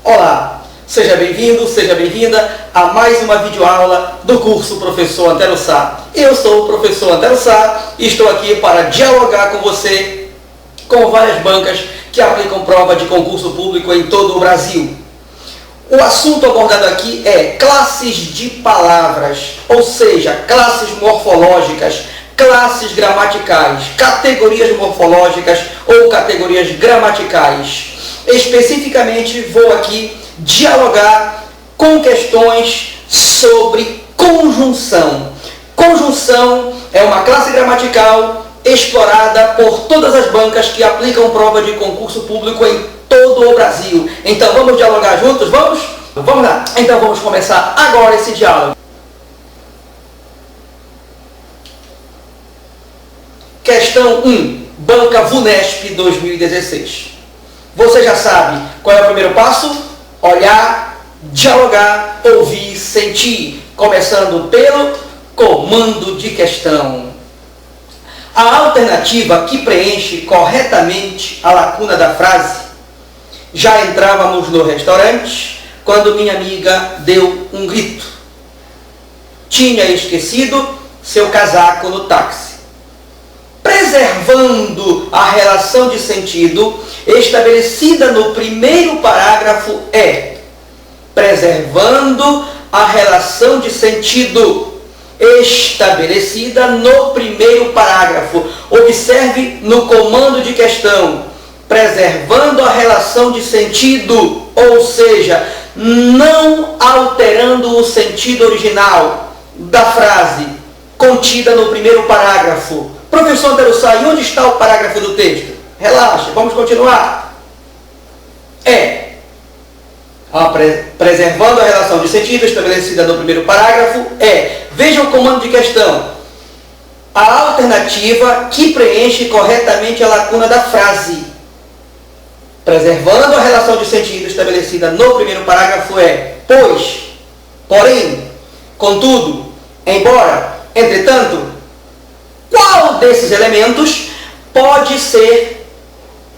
Olá, seja bem-vindo, seja bem-vinda a mais uma videoaula do curso Professor Antero Sá. Eu sou o professor Antero Sá e estou aqui para dialogar com você com várias bancas que aplicam prova de concurso público em todo o Brasil. O assunto abordado aqui é classes de palavras, ou seja, classes morfológicas, classes gramaticais, categorias morfológicas ou categorias gramaticais. Especificamente, vou aqui dialogar com questões sobre conjunção. Conjunção é uma classe gramatical explorada por todas as bancas que aplicam prova de concurso público em todo o Brasil. Então, vamos dialogar juntos? Vamos? Vamos lá. Então, vamos começar agora esse diálogo. Questão 1. Banca VUNESP 2016. Você já sabe qual é o primeiro passo? Olhar, dialogar, ouvir, sentir. Começando pelo comando de questão. A alternativa que preenche corretamente a lacuna da frase: já entrávamos no restaurante quando minha amiga deu um grito. Tinha esquecido seu casaco no táxi. Preservando a relação de sentido estabelecida no primeiro parágrafo é: preservando a relação de sentido estabelecida no primeiro parágrafo. Observe no comando de questão: preservando a relação de sentido, ou seja, não alterando o sentido original da frase contida no primeiro parágrafo. Professor Antero Sá, e onde está o parágrafo do texto? Relaxa, vamos continuar. Preservando a relação de sentido estabelecida no primeiro parágrafo veja o comando de questão. A alternativa que preenche corretamente a lacuna da frase. Preservando a relação de sentido estabelecida no primeiro parágrafo pois, porém, contudo, embora, entretanto. Qual desses elementos pode ser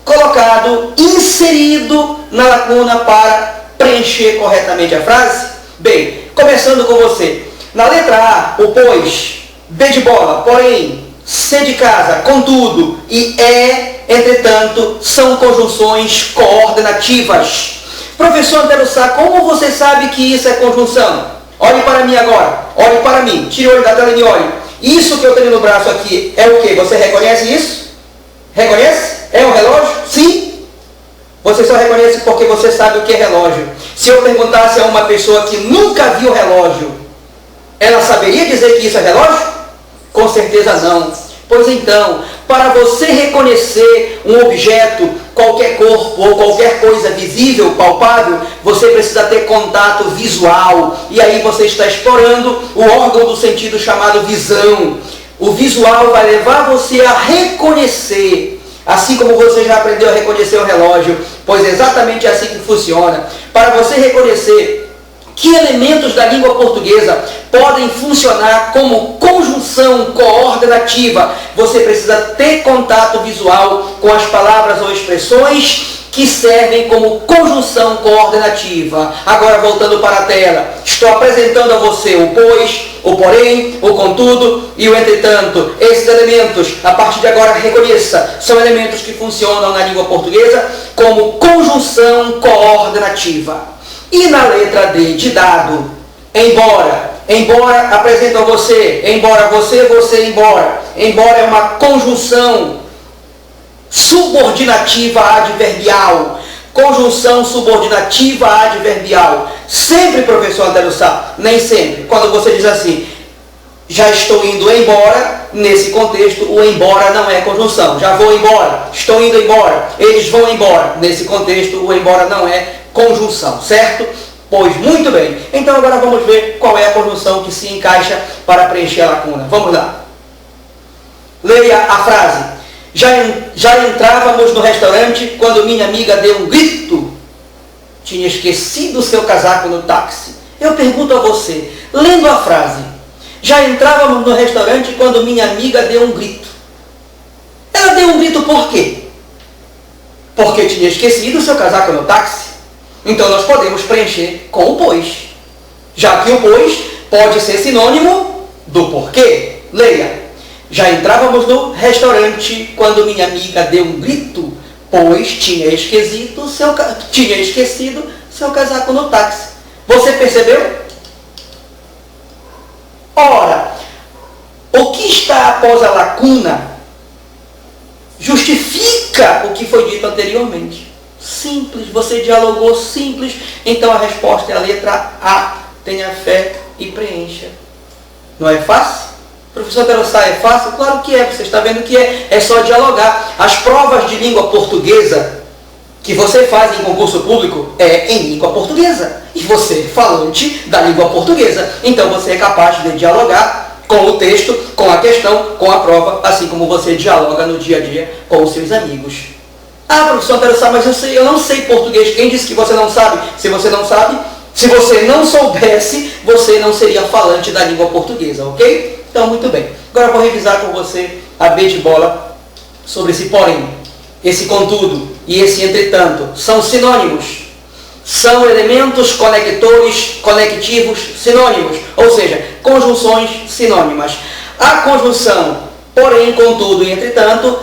colocado, inserido na lacuna para preencher corretamente a frase? Bem, começando com você. Na letra A, o pois, B de bola, porém, C de casa, contudo e entretanto, são conjunções coordenativas. Professor Antero Sá, como você sabe que isso é conjunção? Olhe para mim agora, olhe para mim, tire o olho da tela e me olhe. Isso que eu tenho no braço aqui é o quê? Você reconhece isso? Reconhece? É um relógio? Sim. Você só reconhece porque você sabe o que é relógio. Se eu perguntasse a uma pessoa que nunca viu relógio, ela saberia dizer que isso é relógio? Com certeza não. Pois então, para você reconhecer um objeto, qualquer corpo ou qualquer coisa visível, palpável, você precisa ter contato visual. E aí você está explorando o órgão do sentido chamado visão. O visual vai levar você a reconhecer, assim como você já aprendeu a reconhecer o relógio, pois é exatamente assim que funciona. Para você reconhecer que elementos da língua portuguesa podem funcionar como conjunção coordenativa, você precisa ter contato visual com as palavras ou expressões que servem como conjunção coordenativa. Agora, voltando para a tela, estou apresentando a você o pois, o porém, o contudo e o entretanto. Esses elementos, a partir de agora, reconheça, são elementos que funcionam na língua portuguesa como conjunção coordenativa. E na letra D de dado, embora. Embora apresenta a você, embora você, embora. Embora é uma conjunção subordinativa adverbial. Conjunção subordinativa adverbial. Sempre, professor Antero Sá, nem sempre. Quando você diz assim, já estou indo embora, nesse contexto, o embora não é conjunção. Já vou embora, estou indo embora, eles vão embora. Nesse contexto, o embora não é conjunção, certo? Pois muito bem. Então agora vamos ver qual é a conjunção que se encaixa para preencher a lacuna. Vamos lá. Leia a frase. Já entrávamos no restaurante quando minha amiga deu um grito. Tinha esquecido seu casaco no táxi. Eu pergunto a você, lendo a frase, já entrávamos no restaurante quando minha amiga deu um grito. Ela deu um grito por quê? Porque tinha esquecido seu casaco no táxi. Então nós podemos preencher com o pois, já que o pois pode ser sinônimo do porquê. Leia. Já entrávamos no restaurante quando minha amiga deu um grito, pois tinha esquecido seu casaco no táxi. Você percebeu? Ora, o que está após a lacuna justifica o que foi dito anteriormente. Simples, você dialogou simples, então a resposta é a letra A. Tenha fé e preencha. Não é fácil? Professor Terossá, é fácil? Claro que é, você está vendo que é só dialogar. As provas de língua portuguesa que você faz em concurso público é em língua portuguesa. E você é falante da língua portuguesa. Então você é capaz de dialogar com o texto, com a questão, com a prova, assim como você dialoga no dia a dia com os seus amigos. Ah, professor Terossá, mas eu não sei português. Quem disse que você não sabe? Se você não sabe, se você não soubesse, você não seria falante da língua portuguesa, ok? Então, muito bem. Agora eu vou revisar com você a B de bola sobre esse porém, esse contudo e esse entretanto. São sinônimos. São elementos conectores, conectivos, sinônimos. Ou seja, conjunções sinônimas. A conjunção porém, contudo e entretanto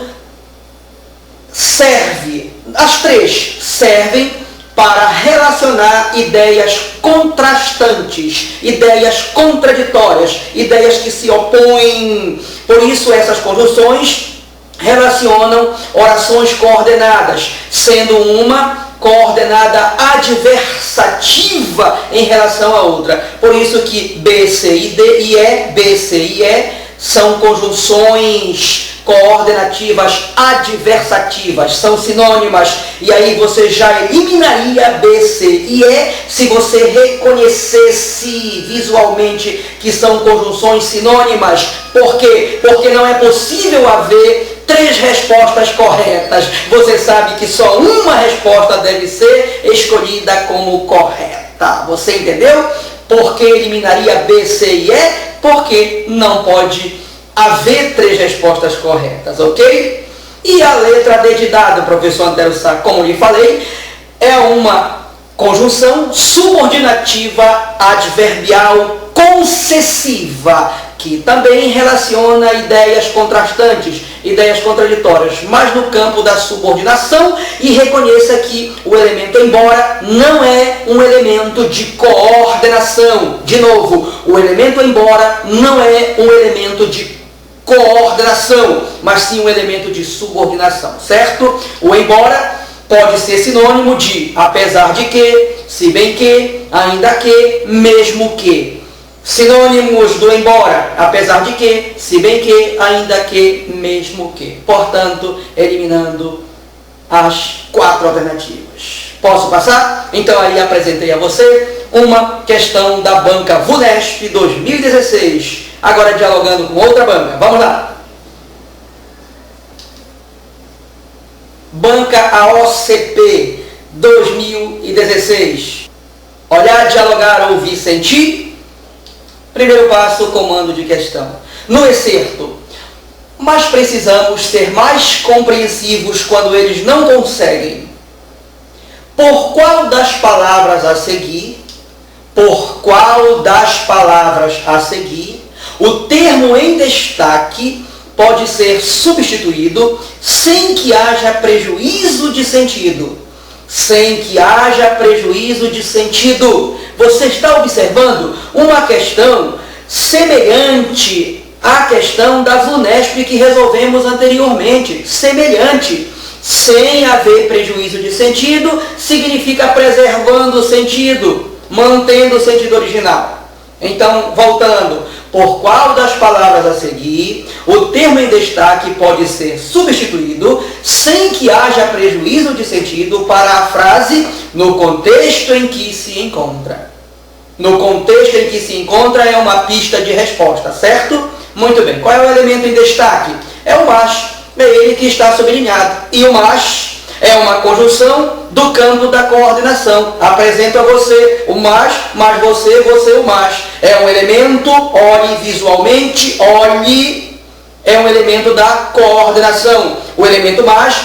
serve, as três servem para relacionar ideias contrastantes, ideias contraditórias, ideias que se opõem. Por isso, essas conjunções relacionam orações coordenadas, sendo uma coordenada adversativa em relação à outra. Por isso que B, C e D e E, B, C e E são conjunções coordenativas adversativas, são sinônimas, e aí você já eliminaria B, C e E se você reconhecesse visualmente que são conjunções sinônimas. Por quê? Porque não é possível haver três respostas corretas. Você sabe que só uma resposta deve ser escolhida como correta. Você entendeu? Por que eliminaria B, C e E? Porque não pode haver três respostas corretas, ok? E a letra D de dado, professor Antero Sá, como lhe falei, é uma conjunção subordinativa adverbial concessiva, que também relaciona ideias contrastantes, ideias contraditórias, mas no campo da subordinação, e reconheça que o elemento embora não é um elemento de coordenação. De novo, o elemento embora não é um elemento de coordenação, mas sim um elemento de subordinação, certo? O embora pode ser sinônimo de apesar de que, se bem que, ainda que, mesmo que. Sinônimos do embora, apesar de que, se bem que, ainda que, mesmo que. Portanto, eliminando as quatro alternativas. Posso passar? Então aí apresentei a você uma questão da banca VUNESP 2016. Agora dialogando com outra banca. Vamos lá. Banca AOCP 2016. Olhar, dialogar, ouvir, sentir. Primeiro passo, comando de questão. No excerto, mas precisamos ser mais compreensivos quando eles não conseguem. Por qual das palavras a seguir, o termo em destaque pode ser substituído sem que haja prejuízo de sentido. Sem que haja prejuízo de sentido. Você está observando uma questão semelhante à questão da VUNESP que resolvemos anteriormente. Semelhante. Sem haver prejuízo de sentido, significa preservando o sentido, mantendo o sentido original. Então, voltando, por qual das palavras a seguir, o termo em destaque pode ser substituído sem que haja prejuízo de sentido para a frase no contexto em que se encontra. No contexto em que se encontra é uma pista de resposta, certo? Muito bem. Qual é o elemento em destaque? É o mas. É ele que está sublinhado. E o mas é uma conjunção do campo da coordenação. Apresento a você o mas você, o mas. É um elemento, olhe visualmente, olhe, é um elemento da coordenação. O elemento mas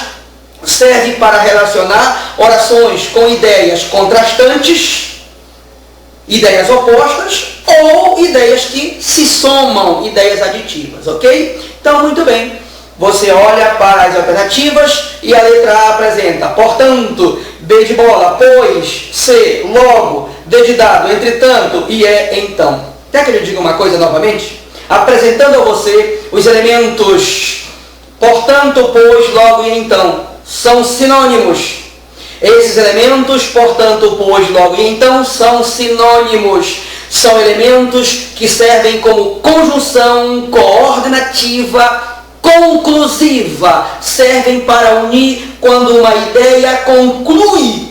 serve para relacionar orações com ideias contrastantes, ideias opostas, ou ideias que se somam, ideias aditivas, ok? Então, muito bem. Você olha para as alternativas e a letra A apresenta, portanto, B de bola, pois, C, logo, D de dado, entretanto, e E, então. Quer que eu lhe diga uma coisa novamente? Apresentando a você os elementos portanto, pois, logo e então, são sinônimos. Esses elementos, portanto, pois, logo e então, são sinônimos. São elementos que servem como conjunção coordenativa conclusiva, servem para unir quando uma ideia conclui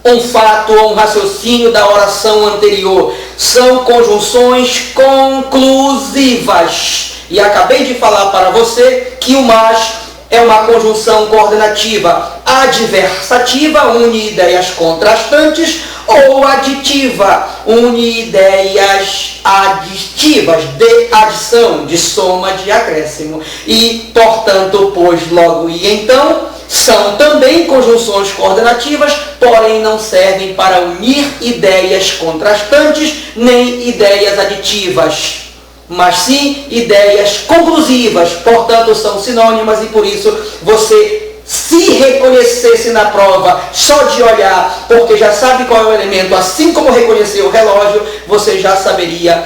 um fato ou um raciocínio da oração anterior. São conjunções conclusivas. E acabei de falar para você que o mas é uma conjunção coordenativa adversativa, une ideias contrastantes, ou aditiva, une ideias aditivas, de adição, de soma, de acréscimo. E, portanto, pois, logo e então, são também conjunções coordenativas, porém não servem para unir ideias contrastantes, nem ideias aditivas, mas sim ideias conclusivas, portanto são sinônimas, e por isso você, se reconhecesse na prova só de olhar, porque já sabe qual é o elemento, assim como reconheceu o relógio, você já saberia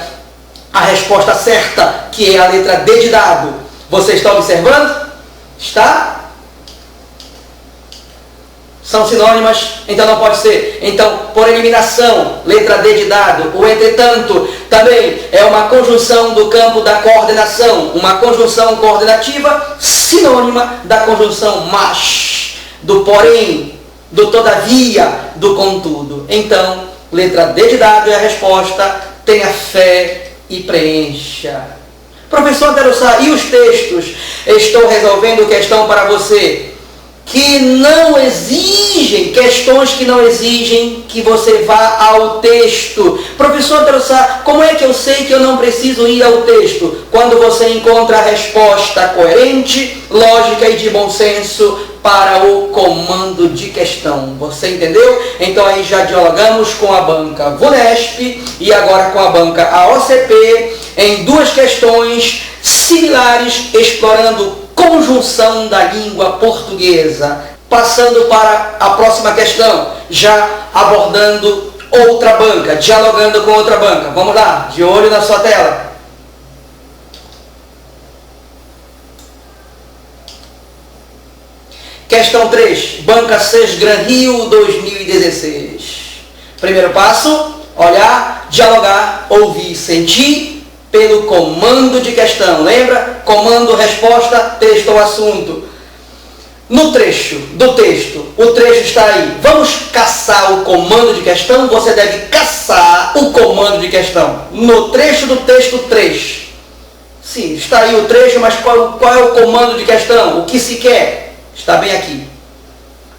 a resposta certa, que é a letra D de dado. Você está observando? Está? São sinônimas, então não pode ser. Então, por eliminação, letra D de dado. O entretanto também é uma conjunção do campo da coordenação, uma conjunção coordenativa sinônima da conjunção mas, do porém, do todavia, do contudo. Então, letra D de dado é a resposta. Tenha fé e preencha. Professor Antero Sá, e os textos? Estou resolvendo questão para você que não exigem, questões que não exigem que você vá ao texto. Professor Antero Sá, como é que eu sei que eu não preciso ir ao texto? Quando você encontra a resposta coerente, lógica e de bom senso para o comando de questão. Você entendeu? Então aí já dialogamos com a banca VUNESP e agora com a banca AOCP em duas questões similares, explorando conjunção da língua portuguesa. Passando para a próxima questão, já abordando outra banca, dialogando com outra banca. Vamos lá, de olho na sua tela. Questão 3, Banca SES Gran Rio 2016. Primeiro passo, olhar, dialogar, ouvir, sentir, pelo comando de questão. Lembra? Comando, resposta, texto ou assunto. No trecho do texto, o trecho está aí. Vamos caçar o comando de questão? Você deve caçar o comando de questão. No trecho do texto 3. Sim, está aí o trecho, mas qual é o comando de questão? O que se quer? Está bem aqui.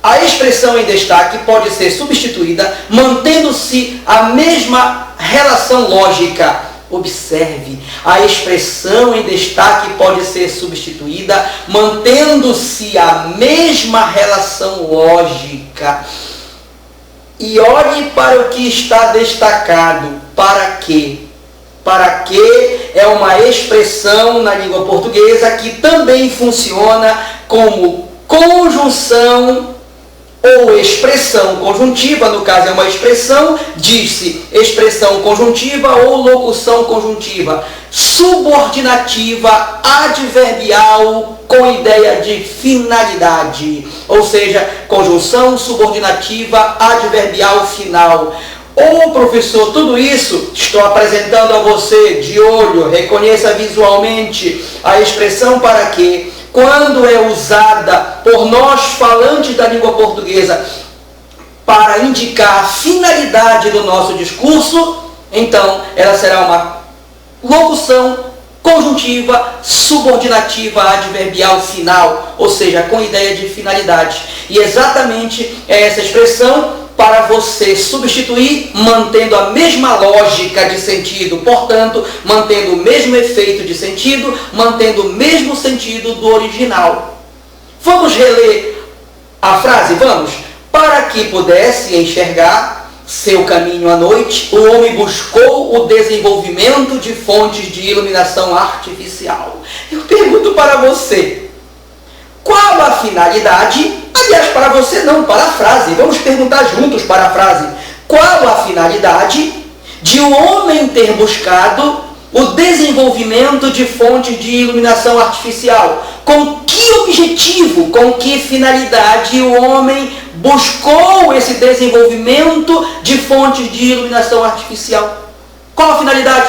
A expressão em destaque pode ser substituída mantendo-se a mesma relação lógica. Observe, a expressão em destaque pode ser substituída mantendo-se a mesma relação lógica. E olhe para o que está destacado. Para quê? Para que é uma expressão na língua portuguesa que também funciona como conjunção ou expressão conjuntiva, no caso é uma expressão, diz-se expressão conjuntiva ou locução conjuntiva, subordinativa, adverbial, com ideia de finalidade, ou seja, conjunção subordinativa, adverbial final. Ô professor, tudo isso estou apresentando a você de olho, reconheça visualmente a expressão para quê? Quando é usada por nós falantes da língua portuguesa para indicar a finalidade do nosso discurso, então ela será uma locução conjuntiva, subordinativa, adverbial final, ou seja, com ideia de finalidade. E exatamente é essa expressão para você substituir, mantendo a mesma lógica de sentido, portanto, mantendo o mesmo efeito de sentido, mantendo o mesmo sentido do original. Vamos reler a frase, vamos. Para que pudesse enxergar seu caminho à noite, o homem buscou o desenvolvimento de fontes de iluminação artificial. Eu pergunto para você, qual a finalidade? Aliás, para você não, para a frase. Vamos perguntar juntos para a frase. Qual a finalidade de o homem ter buscado o desenvolvimento de fontes de iluminação artificial? Com que objetivo, com que finalidade o homem buscou esse desenvolvimento de fontes de iluminação artificial? Qual a finalidade?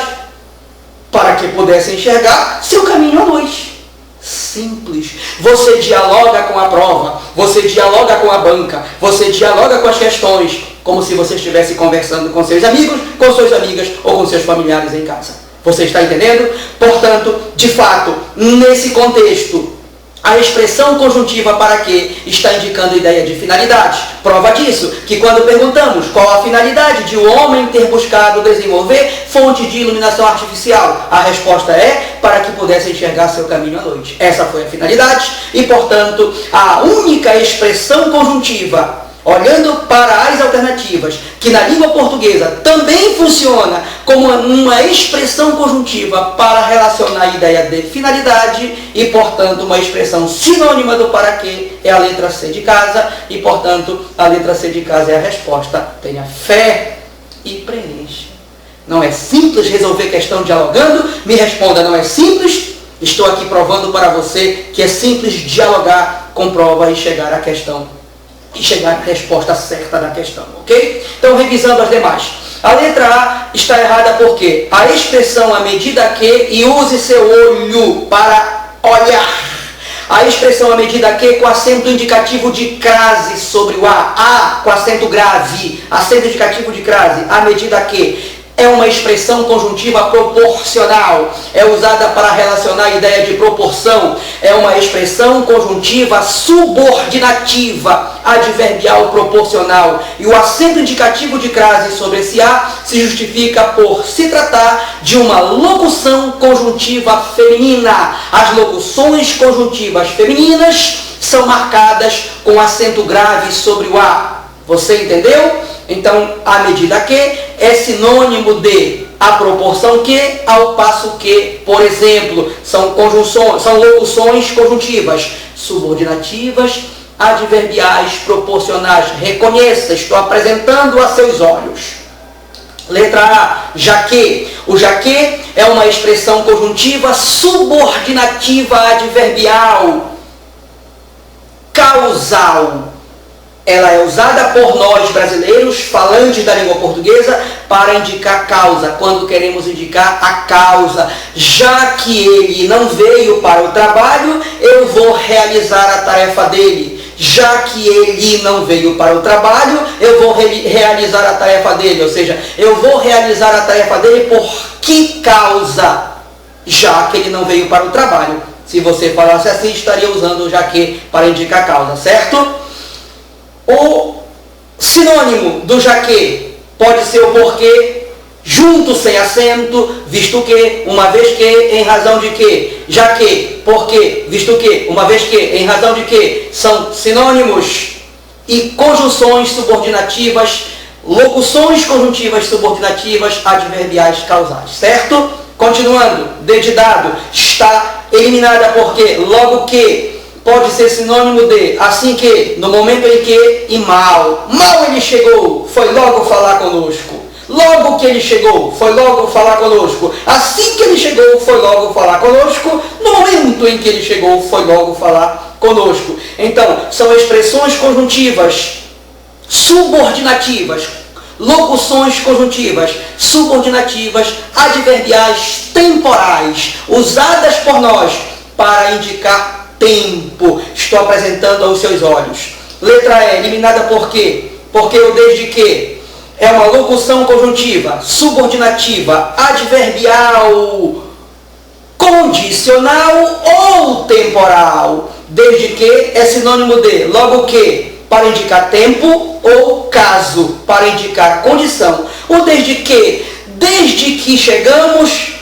Para que pudesse enxergar seu caminho à noite. Simples. Você dialoga com a prova, você dialoga com a banca, você dialoga com as questões, como se você estivesse conversando com seus amigos, com suas amigas ou com seus familiares em casa. Você está entendendo? Portanto, de fato, nesse contexto, a expressão conjuntiva para que está indicando a ideia de finalidade. Prova disso, que quando perguntamos qual a finalidade de o homem ter buscado desenvolver fonte de iluminação artificial, a resposta é para que pudesse enxergar seu caminho à noite. Essa foi a finalidade e, portanto, a única expressão conjuntiva, olhando para as alternativas, que na língua portuguesa também funciona como uma expressão conjuntiva para relacionar a ideia de finalidade e, portanto, uma expressão sinônima do para que, é a letra C de casa e, portanto, a letra C de casa é a resposta. Tenha fé e preencha. Não é simples resolver questão dialogando? Me responda, não é simples? Estou aqui provando para você que é simples dialogar com prova e chegar à questão. E chegar à resposta certa da questão, ok? Então, revisando as demais. A letra A está errada porque a expressão à medida que e use seu olho para olhar. A expressão à medida que com acento indicativo de crase sobre o A com acento grave, acento indicativo de crase, à medida que é uma expressão conjuntiva proporcional, é usada para relacionar a ideia de proporção, é uma expressão conjuntiva subordinativa, adverbial proporcional, e o acento indicativo de crase sobre esse A se justifica por se tratar de uma locução conjuntiva feminina. As locuções conjuntivas femininas são marcadas com acento grave sobre o A. Você entendeu? Então, à medida que é sinônimo de a proporção que, ao passo que, por exemplo, são locuções conjuntivas, subordinativas, adverbiais, proporcionais. Reconheça, estou apresentando a seus olhos. Letra A, já que. O já que é uma expressão conjuntiva subordinativa adverbial causal. Ela é usada por nós brasileiros, falantes da língua portuguesa, para indicar causa, quando queremos indicar a causa. Já que ele não veio para o trabalho, eu vou realizar a tarefa dele. Já que ele não veio para o trabalho, eu vou realizar a tarefa dele. Ou seja, eu vou realizar a tarefa dele por que causa? Já que ele não veio para o trabalho. Se você falasse assim, estaria usando o já que para indicar causa, certo? O sinônimo do já que pode ser o porquê, junto sem acento, visto que, uma vez que, em razão de que, já que, porquê, visto que, uma vez que, em razão de que, são sinônimos e conjunções subordinativas, locuções conjuntivas subordinativas, adverbiais causais, certo? Continuando, dedidado, está eliminada porque, logo que, pode ser sinônimo de, assim que, no momento em que, e mal. Mal ele chegou, foi logo falar conosco. Logo que ele chegou, foi logo falar conosco. Assim que ele chegou, foi logo falar conosco. No momento em que ele chegou, foi logo falar conosco. Então, são expressões conjuntivas, subordinativas, locuções conjuntivas, subordinativas, adverbiais temporais, usadas por nós para indicar tempo. Estou apresentando aos seus olhos. Letra E, eliminada por quê? Porque o desde que é uma locução conjuntiva, subordinativa, adverbial, condicional ou temporal. Desde que é sinônimo de logo que, para indicar tempo, ou caso, para indicar condição. O desde que chegamos,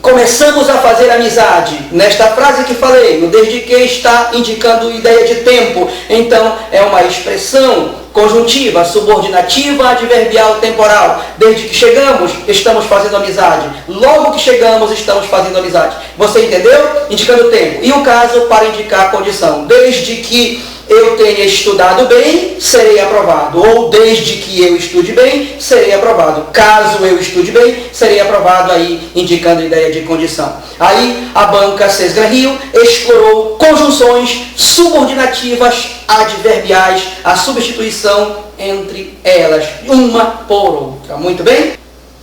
começamos a fazer amizade. Nesta frase que falei, o desde que está indicando ideia de tempo. Então, é uma expressão conjuntiva, subordinativa, adverbial, temporal. Desde que chegamos, estamos fazendo amizade. Logo que chegamos, estamos fazendo amizade. Você entendeu? Indicando tempo. E o caso para indicar a condição. Desde que eu tenha estudado bem, serei aprovado. Ou desde que eu estude bem, serei aprovado. Caso eu estude bem, serei aprovado, aí indicando a ideia de condição. Aí a banca Sesgra Rio explorou conjunções subordinativas adverbiais, a substituição entre elas, uma por outra. Muito bem?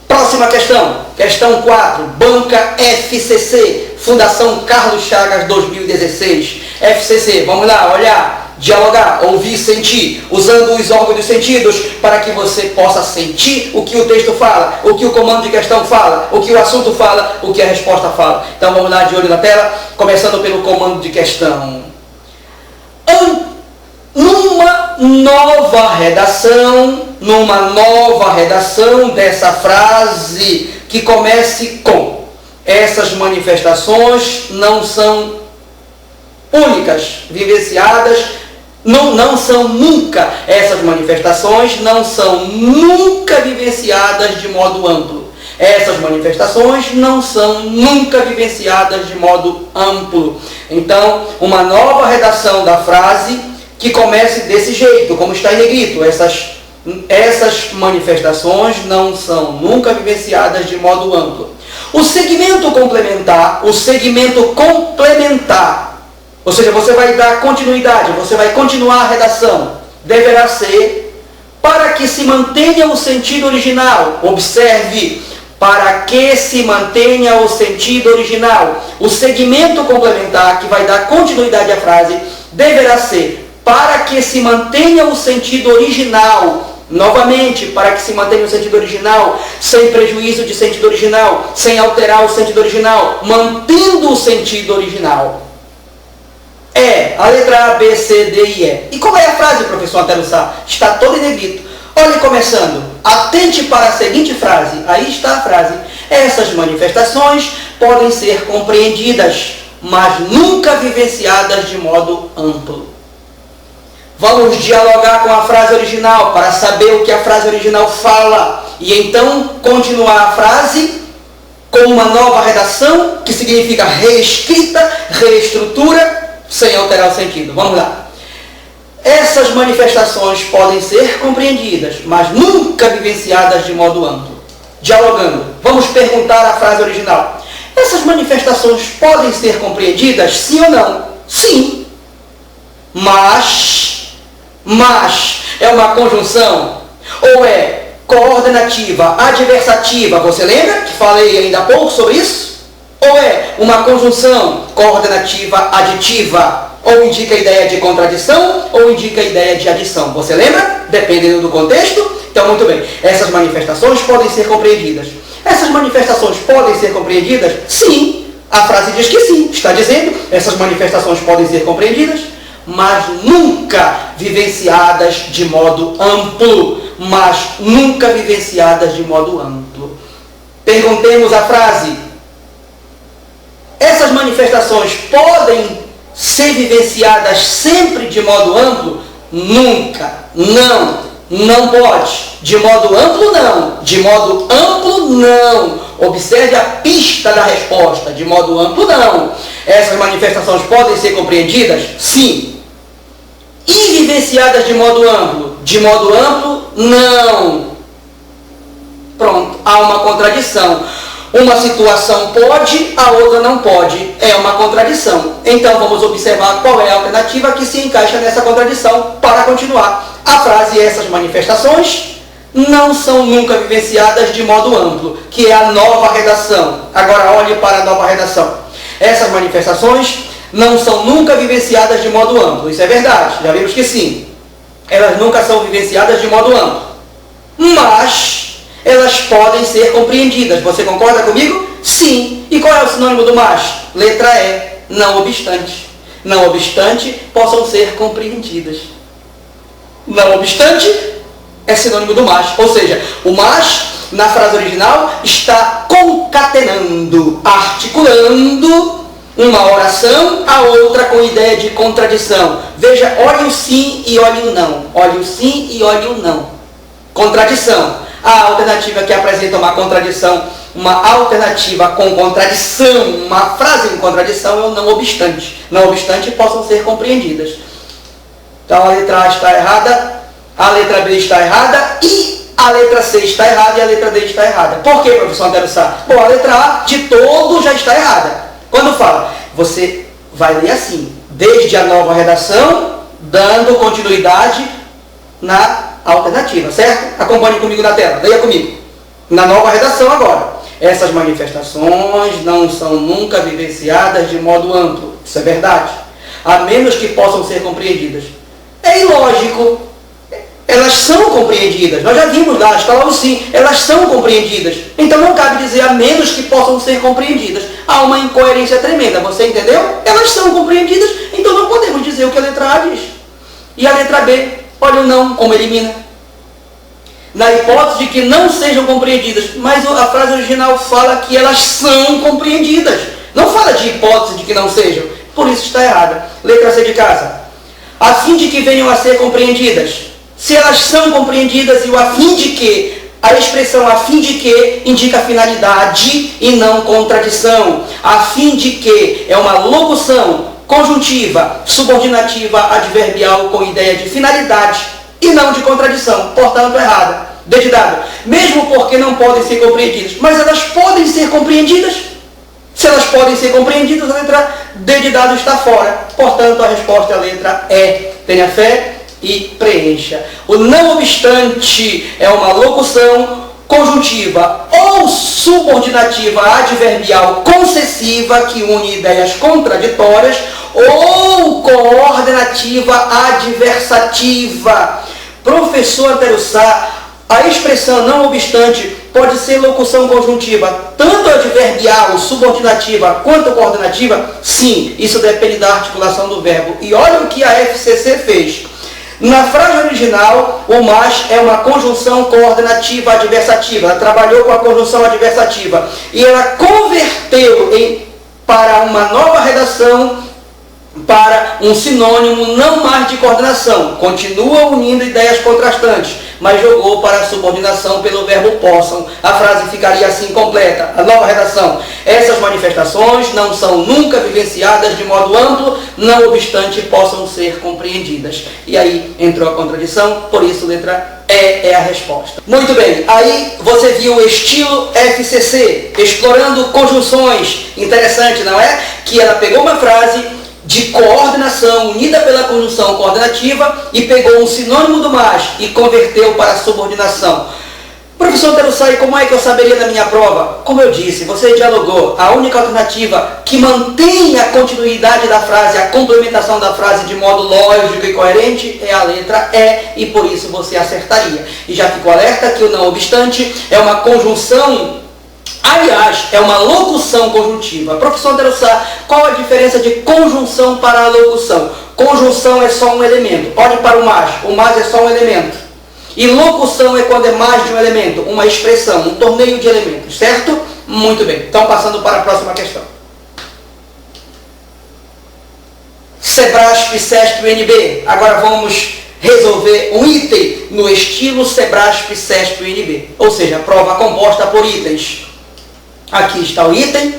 Próxima questão. Questão 4. Banca FCC, Fundação Carlos Chagas 2016. FCC, vamos lá, olhar. Dialogar, ouvir, sentir, usando os órgãos dos sentidos para que você possa sentir o que o texto fala, o que o comando de questão fala, o que o assunto fala, o que a resposta fala. Então vamos lá, de olho na tela, começando pelo comando de questão. Numa nova redação dessa frase que comece com: essas manifestações não são únicas, vivenciadas, não são nunca, essas manifestações não são nunca vivenciadas de modo amplo. Essas manifestações não são nunca vivenciadas de modo amplo. Então, uma nova redação da frase que comece desse jeito, como está em negrito: essas manifestações não são nunca vivenciadas de modo amplo. O segmento complementar, ou seja, você vai dar continuidade, você vai continuar a redação, deverá ser para que se mantenha o sentido original. Observe, para que se mantenha o sentido original. O segmento complementar que vai dar continuidade à frase deverá ser para que se mantenha o sentido original. Novamente, para que se mantenha o sentido original, sem prejuízo de sentido original, sem alterar o sentido original, mantendo o sentido original. É a letra A, B, C, D e E. E qual é a frase, professor Antero Sá? Está toda em negrito. Olhe começando. Atente para a seguinte frase. Aí está a frase. Essas manifestações podem ser compreendidas, mas nunca vivenciadas de modo amplo. Vamos dialogar com a frase original para saber o que a frase original fala. E então continuar a frase com uma nova redação, que significa reescrita, reestrutura, sem alterar o sentido. Vamos lá. Essas manifestações podem ser compreendidas, mas nunca vivenciadas de modo amplo. Dialogando. Vamos perguntar a frase original. Essas manifestações podem ser compreendidas, sim ou não? Sim. Mas é uma conjunção? Ou é coordenativa, adversativa? Você lembra que falei ainda há pouco sobre isso? Ou é uma conjunção coordenativa aditiva? Ou indica a ideia de contradição, ou indica a ideia de adição. Você lembra? Dependendo do contexto. Então, muito bem. Essas manifestações podem ser compreendidas. Essas manifestações podem ser compreendidas? Sim. A frase diz que sim. Está dizendo, essas manifestações podem ser compreendidas, mas nunca vivenciadas de modo amplo. Mas nunca vivenciadas de modo amplo. Perguntemos a frase. Essas manifestações podem ser vivenciadas sempre de modo amplo? Nunca. Não pode. De modo amplo, não. De modo amplo, não. Observe a pista da resposta. De modo amplo, não. Essas manifestações podem ser compreendidas? Sim. E vivenciadas de modo amplo? De modo amplo, não. Pronto. Há uma contradição. Uma situação pode, a outra não pode. É uma contradição. Então vamos observar qual é a alternativa que se encaixa nessa contradição para continuar. A frase essas manifestações não são nunca vivenciadas de modo amplo, que é a nova redação. Agora olhe para a nova redação. Essas manifestações não são nunca vivenciadas de modo amplo. Isso é verdade, já vimos que sim. Elas nunca são vivenciadas de modo amplo. Mas elas podem ser compreendidas. Você concorda comigo? Sim. E qual é o sinônimo do mas? Letra E. Não obstante. Não obstante, possam ser compreendidas. Não obstante é sinônimo do mas. Ou seja, o mas, na frase original, está concatenado concatenando, articulando uma oração a outra com ideia de contradição. Veja, olhe o sim e olhe o não. Olhe o sim e olhe o não. Contradição. A alternativa que apresenta uma contradição, uma alternativa com contradição, uma frase em contradição é o não obstante. Não obstante possam ser compreendidas. Então a letra A está errada, a letra B está errada e a letra C está errada e a letra D está errada. Por que, professor Antero Sá? Bom, a letra A de todo já está errada. Quando fala, você vai ler assim, desde a nova redação, dando continuidade na alternativa, certo? Acompanhe comigo na tela, leia comigo. Na nova redação agora. Essas manifestações não são nunca vivenciadas de modo amplo. Isso é verdade. A menos que possam ser compreendidas. É ilógico. Elas são compreendidas. Nós já vimos lá, está lá o sim. Elas são compreendidas. Então não cabe dizer a menos que possam ser compreendidas. Há uma incoerência tremenda. Você entendeu? Elas são compreendidas. Então não podemos dizer o que a letra A diz. E a letra B? Olha o não, como elimina. Na hipótese de que não sejam compreendidas. Mas a frase original fala que elas são compreendidas. Não fala de hipótese de que não sejam. Por isso está errada. Letra C de casa. A fim de que venham a ser compreendidas. Se elas são compreendidas e o a fim de que, a expressão a fim de que indica finalidade e não contradição. A fim de que é uma locução conjuntiva, subordinativa, adverbial com ideia de finalidade e não de contradição. Portanto, errada. D de dado. Mesmo porque não podem ser compreendidas. Mas elas podem ser compreendidas. Se elas podem ser compreendidas, a letra D de dado está fora. Portanto, a resposta é a letra E. Tenha fé e preencha. O não obstante é uma locução conjuntiva ou subordinativa adverbial concessiva que une ideias contraditórias ou coordenativa adversativa. Professor Antero Sá, a expressão não obstante pode ser locução conjuntiva, tanto adverbial, subordinativa, quanto coordenativa? Sim, isso depende da articulação do verbo. E olha o que a FCC fez. Na frase original, o mas é uma conjunção coordenativa adversativa. Ela trabalhou com a conjunção adversativa. E ela converteu para uma nova redação, para um sinônimo não mais de coordenação. Continua unindo ideias contrastantes, mas jogou para a subordinação pelo verbo possam. A frase ficaria assim completa. A nova redação. Essas manifestações não são nunca vivenciadas de modo amplo, não obstante possam ser compreendidas. E aí entrou a contradição, por isso letra E é a resposta. Muito bem, aí você viu o estilo FCC, explorando conjunções. Interessante, não é? Que ela pegou uma frase de coordenação unida pela conjunção coordenativa e pegou um sinônimo do mais e converteu para a subordinação. Professor Antero Sá, como é que eu saberia na minha prova? Como eu disse, você dialogou. A única alternativa que mantém a continuidade da frase, a complementação da frase de modo lógico e coerente é a letra E, e por isso você acertaria. E já ficou alerta que o não obstante é uma conjunção, aliás, é uma locução conjuntiva. Professor Antero Sá, qual a diferença de conjunção para a locução? Conjunção é só um elemento. Olhe para o mais é só um elemento. E locução é quando é mais de um elemento, uma expressão, um torneio de elementos, certo? Muito bem. Então, passando para a próxima questão. Sebrasp, Sesp, UNB. Agora vamos resolver um item no estilo Sebrasp, Sesp, UNB. Ou seja, prova composta por itens. Aqui está o item.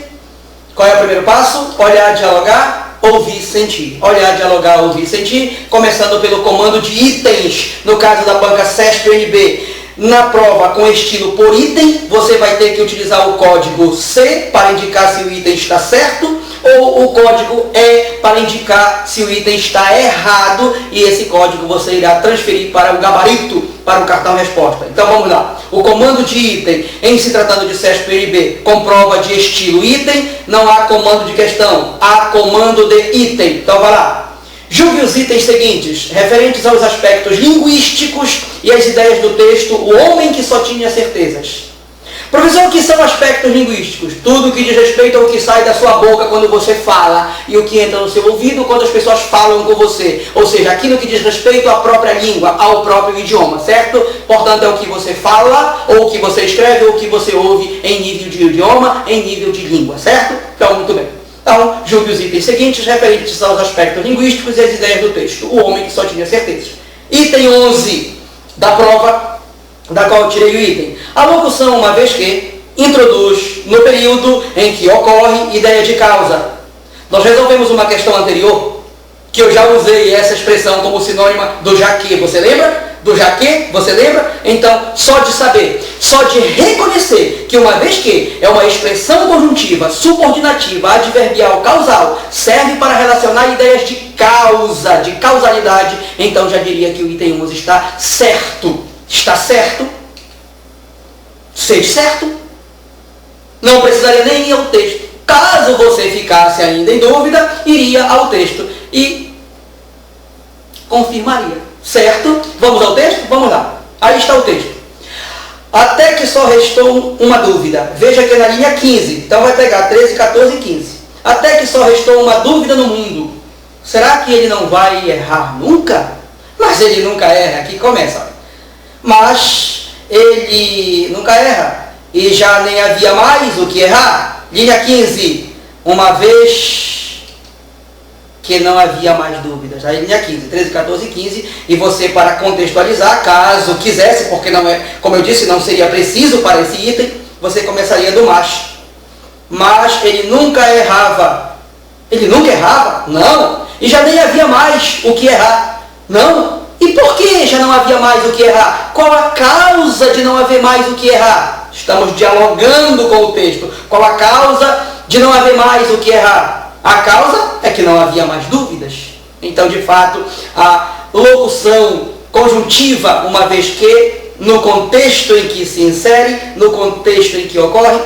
Qual é o primeiro passo? Olhar, dialogar, ouvir, sentir. Olhar, dialogar, ouvir, sentir. Começando pelo comando de itens. No caso da banca Sesp UNB. Na prova com estilo por item, você vai ter que utilizar o código C para indicar se o item está certo, ou o código E para indicar se o item está errado, e esse código você irá transferir para o gabarito, para o cartão resposta. Então vamos lá. O comando de item, em se tratando de Sesp UNB, com prova de estilo item, não há comando de questão, há comando de item. Então vai lá. Julgue os itens seguintes, referentes aos aspectos linguísticos e às ideias do texto, o homem que só tinha certezas. Professor, o que são aspectos linguísticos? Tudo que diz respeito ao que sai da sua boca quando você fala e o que entra no seu ouvido quando as pessoas falam com você. Ou seja, aquilo que diz respeito à própria língua, ao próprio idioma, certo? Portanto, é o que você fala, ou o que você escreve, ou o que você ouve em nível de idioma, em nível de língua, certo? Então, muito bem. Então, julgue os itens seguintes referentes aos aspectos linguísticos e às ideias do texto. O homem que só tinha certezas. Item 11 da prova, da qual eu tirei o item. A locução, uma vez que, introduz no período em que ocorre ideia de causa. Nós resolvemos uma questão anterior, que eu já usei essa expressão como sinônima do já que. Você lembra? Do já que, você lembra? Então, só de saber, só de reconhecer que uma vez que é uma expressão conjuntiva, subordinativa, adverbial, causal, serve para relacionar ideias de causa, de causalidade, então já diria que o item 11 está certo. Está certo? Sede certo? Não precisaria nem ir ao texto. Caso você ficasse ainda em dúvida, iria ao texto e confirmaria. Certo? Vamos ao texto? Vamos lá. Aí está o texto. Até que só restou uma dúvida. Veja que é na linha 15. Então vai pegar 13, 14 e 15. Até que só restou uma dúvida no mundo. Será que ele não vai errar nunca? Mas ele nunca erra. Aqui começa. Mas ele nunca erra. E já nem havia mais o que errar. Linha 15. Uma vez que não havia mais dúvidas. Aí linha 15, 13, 14 e 15, e você, para contextualizar, caso quisesse, porque não é, como eu disse, não seria preciso para esse item, você começaria do mas. Mas ele nunca errava. Ele nunca errava? Não. E já nem havia mais o que errar? Não. E por que já não havia mais o que errar? Qual a causa de não haver mais o que errar? Estamos dialogando com o texto. Qual a causa de não haver mais o que errar? A causa é que não havia mais dúvidas. Então, de fato, a locução conjuntiva, uma vez que, no contexto em que se insere, no contexto em que ocorre,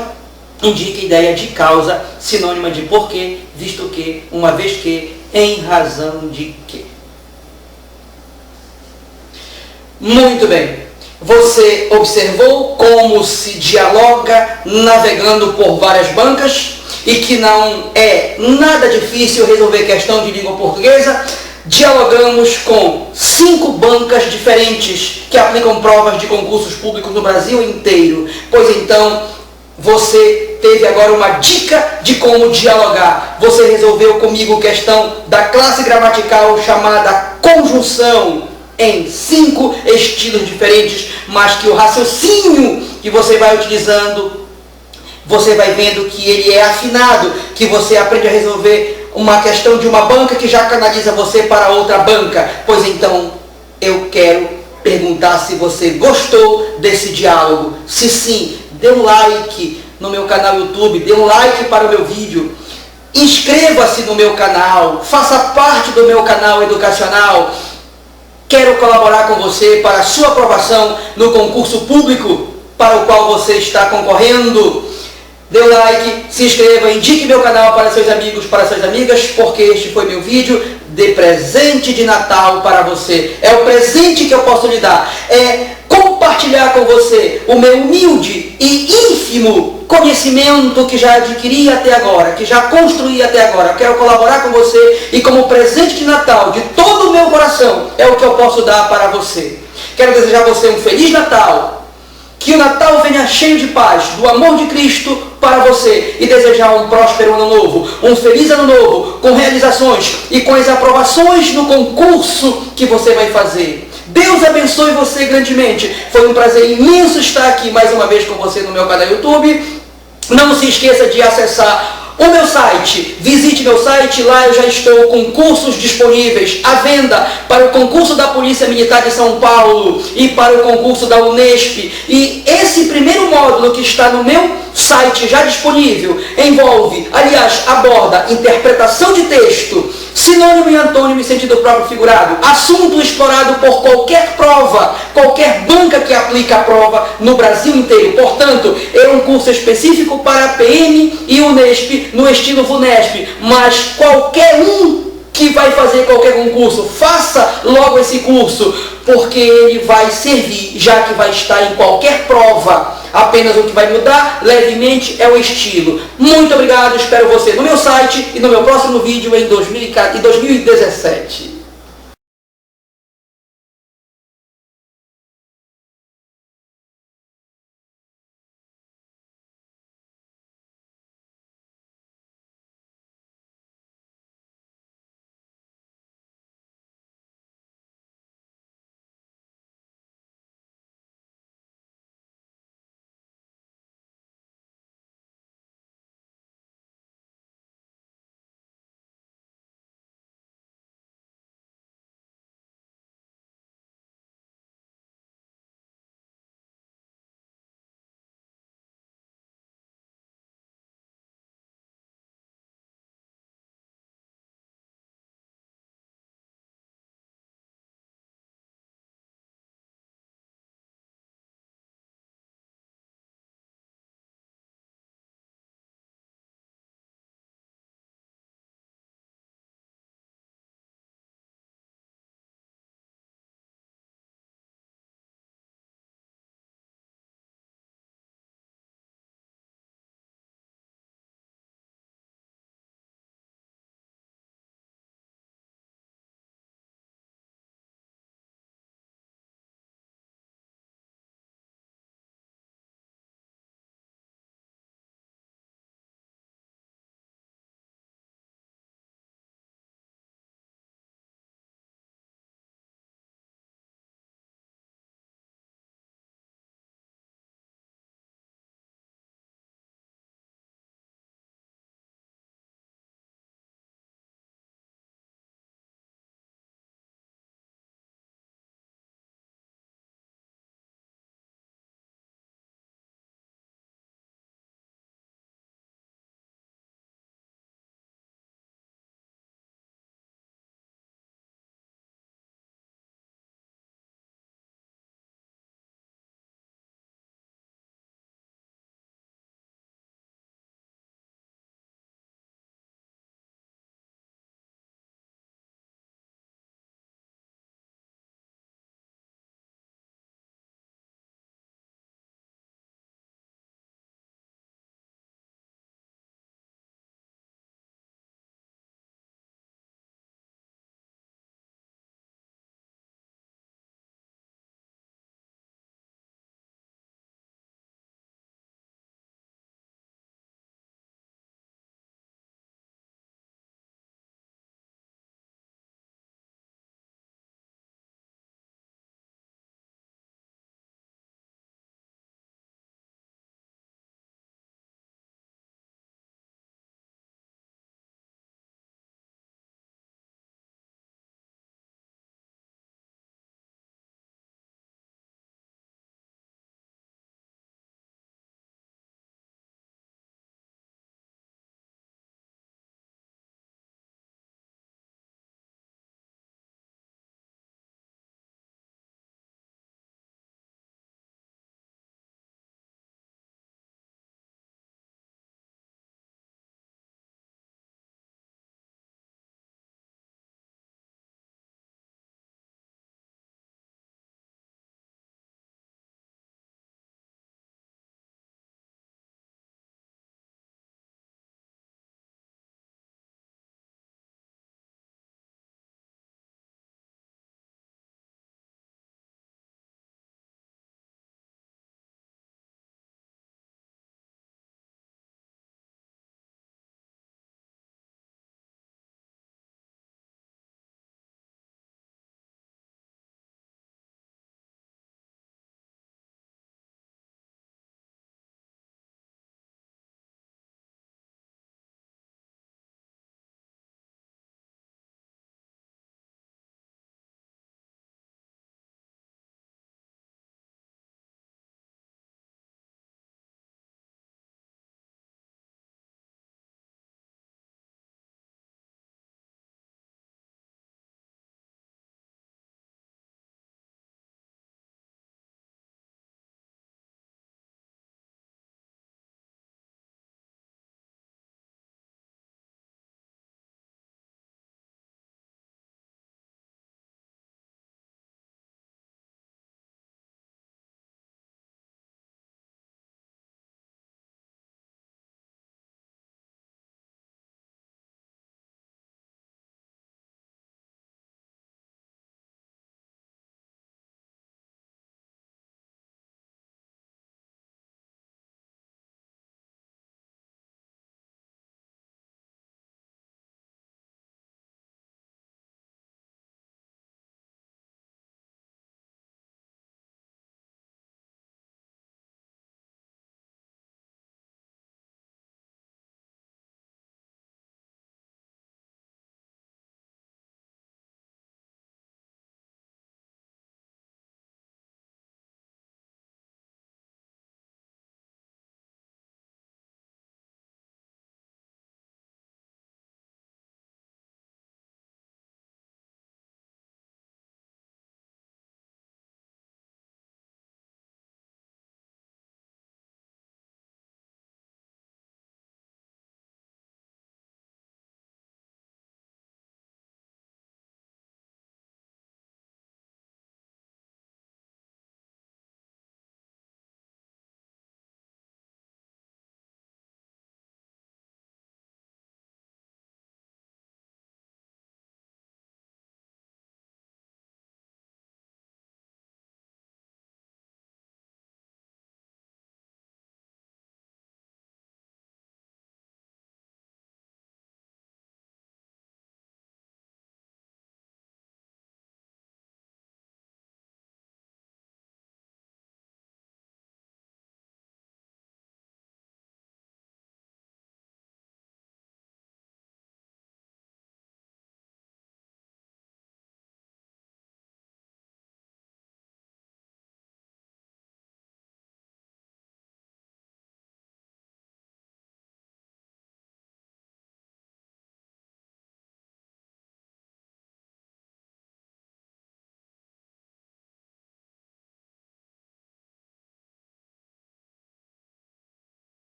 indica ideia de causa, sinônima de porquê, visto que, uma vez que, em razão de que. Muito bem. Você observou como se dialoga navegando por várias bancas? E que não é nada difícil resolver questão de língua portuguesa. Dialogamos com 5 bancas diferentes que aplicam provas de concursos públicos no Brasil inteiro. Pois então, você teve agora uma dica de como dialogar. Você resolveu comigo questão da classe gramatical chamada conjunção, em 5 estilos diferentes, mas que o raciocínio que você vai utilizando, você vai vendo que ele é afinado, que você aprende a resolver uma questão de uma banca que já canaliza você para outra banca. Pois então, eu quero perguntar se você gostou desse diálogo. Se sim, dê um like no meu canal YouTube, dê um like para o meu vídeo, inscreva-se no meu canal, faça parte do meu canal educacional. Quero colaborar com você para a sua aprovação no concurso público para o qual você está concorrendo. Dê um like, se inscreva, indique meu canal para seus amigos, para suas amigas, porque este foi meu vídeo de presente de Natal para você. É o presente que eu posso lhe dar. É compartilhar com você o meu humilde e ínfimo conhecimento que já adquiri até agora, que já construí até agora. Eu quero colaborar com você e como presente de Natal, de todo o meu coração, é o que eu posso dar para você. Quero desejar a você um Feliz Natal. Que o Natal venha cheio de paz, do amor de Cristo para você, e desejar um próspero ano novo, um feliz ano novo, com realizações e com as aprovações no concurso que você vai fazer. Deus abençoe você grandemente. Foi um prazer imenso estar aqui mais uma vez com você no meu canal YouTube. Não se esqueça de acessar o meu site, visite meu site, lá eu já estou com cursos disponíveis à venda para o concurso da Polícia Militar de São Paulo e para o concurso da Unesp. E esse primeiro módulo que está no meu site já disponível envolve, aliás, aborda interpretação de texto, sinônimo e antônimo em sentido próprio figurado, assunto explorado por qualquer prova, qualquer banca que aplica a prova no Brasil inteiro. Portanto, é um curso específico para a PM e Unesp no estilo VUNESP, mas qualquer um que vai fazer qualquer concurso, faça logo esse curso. porque ele vai servir, já que vai estar em qualquer prova. Apenas o que vai mudar levemente é o estilo. Muito obrigado, espero você no meu site e no meu próximo vídeo em 2017.